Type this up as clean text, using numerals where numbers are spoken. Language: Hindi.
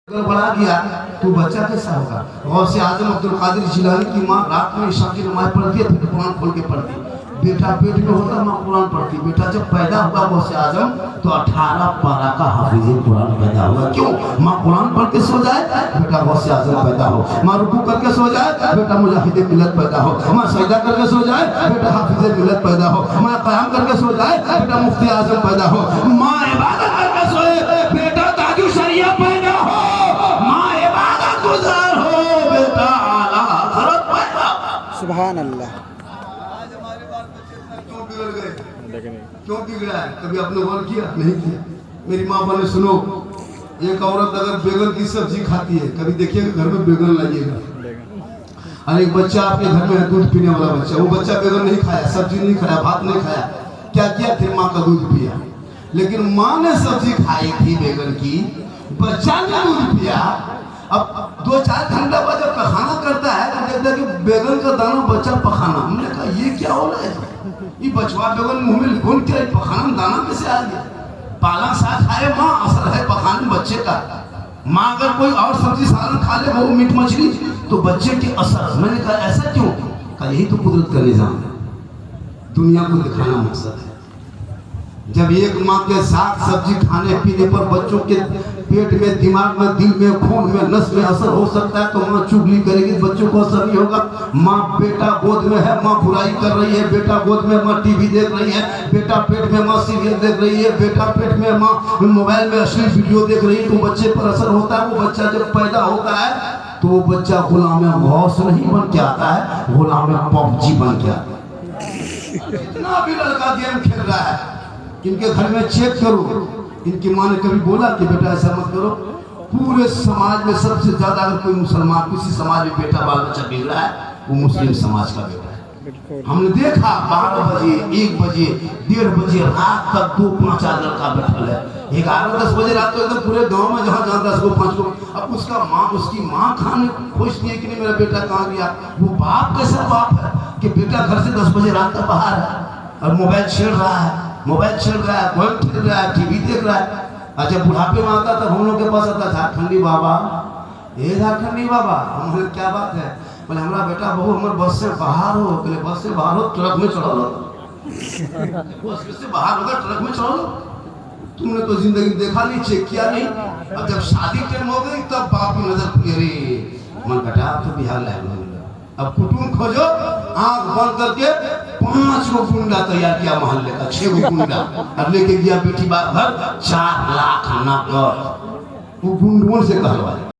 अगर बड़ा गया तो बच्चा कैसा होगा। गौसे आजम अब्दुल कादिर जिलानी की माँ रात में ईशा की नमाज पढ़ती है, फिर कुरान खोल के पढ़ती। बेटा पेट में होता माँ कुरान पढ़ती। बेटा जब पैदा हुआ गौसे आजम तो 18 पारा का हाफिज कुरान पैदा हुआ। क्यों? माँ कुरान पढ़ के सो जाए, बेटा गौसे आजम पैदा हो। माँ रुकू करके सो जाए, बेटा मुजाहिद मिल्लत पैदा हो। माँ सजदा करके सो जाए, बेटा हाफिज मिल्लत पैदा हो। माँ क़याम करके सो जाए, बेटा मुफ्ती आजम पैदा हो। माँ इबादत करके सोए, बेटा ताजु शरिया पैदा हो। सुभान अल्लाह। क्यों बिगड़ गए? क्यों बिगड़ा है? कभी आपने गौर किया? नहीं किया। मेरी माँ बोले सुनो, एक औरत अगर बैगन की सब्जी खाती है, कभी देखिएगा घर में बैगन लाइएगा। और एक बच्चा आपके घर में है दूध पीने वाला बच्चा, वो बच्चा बैगन नहीं खाया, सब्जी नहीं खाया, भात नहीं खाया, क्या किया? फिर माँ का दूध पिया। लेकिन माँ ने सब्जी खाई थी बैगन की, बच्चा ने दूध पिया। अब 2-4 घंटा बाद जब पखाना करता है तो देखता है कि बैगन का दाना बच्चा पखाना। हमने कहा ये क्या हो रहा है? ये बचवा बैगन मुंह में घुन के पखाना दाना कैसे आ गया? पालक साग खाए माँ, असर है पखाने बच्चे का। माँ अगर कोई और सब्जी सालन खा ले, वो मीट मछली, तो बच्चे के असर। मैंने कहा ऐसा क्यों? कहा यही तो कुदरत का निजाम है, दुनिया को दिखाना मकसद है। जब एक माँ के साग सब्जी खाने पीने पर बच्चों के पेट में, दिमाग में, दिल में, खून में, नस में असर हो सकता है, तो माँ चुगली करेगी, बच्चों को असर नहीं होगा। माँ बेटा गोद में है, माँ बुराई कर रही है, बेटा गोद में माँ टीवी देख रही है, बेटा पेट में माँ सीरियल देख रही है, बेटा पेट में माँ मोबाइल में अश्लील वीडियो देख रही है, तो बच्चे पर असर होता है। वो बच्चा जब पैदा होता है तो वो बच्चा गुलाम गौस नहीं बन के आता है, गुलाम पबजी बन के आता है। जितना भी लड़का गेम खेल रहा है, इनके घर में चेक करो, इनकी माँ ने कभी बोला कि बेटा ऐसा मत करो? पूरे समाज में सबसे ज्यादा अगर कोई मुसलमान किसी समाज में बेटा बाल बच्चा बिगड़ा है, वो मुस्लिम समाज का बेटा है। हमने देखा 12 बजे, 1 बजे, 1:30 बजे रात तक 2-5 लड़का बैठा है। 11-10 बजे रात को एकदम पूरे गांव में जहाँ 10 को 5 को। अब उसकी माँ खाने खुश नहीं है कि नहीं मेरा बेटा कहाँ गया। वो बाप कैसा बाप है कि बेटा घर से 10 बजे रात तक बाहर है और मोबाइल छेड़ रहा है, गेम खेल रहा है, टीवी देख रहा है। अच्छा बुढ़ापे में आता तब हम लोग के पास आता, झारखंडी बाबा, ये झारखंडी बाबा। हम बोले क्या बात है? बोले हमारा बेटा बहू हमारे बस से बाहर हो। बोले बस से बाहर हो, ट्रक में चढ़ा लो। बस से बाहर होगा, ट्रक में चढ़ा लो। तुमने तो जिंदगी देखा नहीं, चेक किया नहीं। अब जब शादी टाइम हो गई तब बाप की नजर खुली, अरे मन घटा तो बिहार लाए। अब कुटुंब खोजो, आंख बंद करके 5 गो गुंडा तैयार किया मोहल्ले का, 6 गो गुंडा, और लेके गया बेटी बात घर 4 लाख नकद। वो गुंडों से कहलवाया।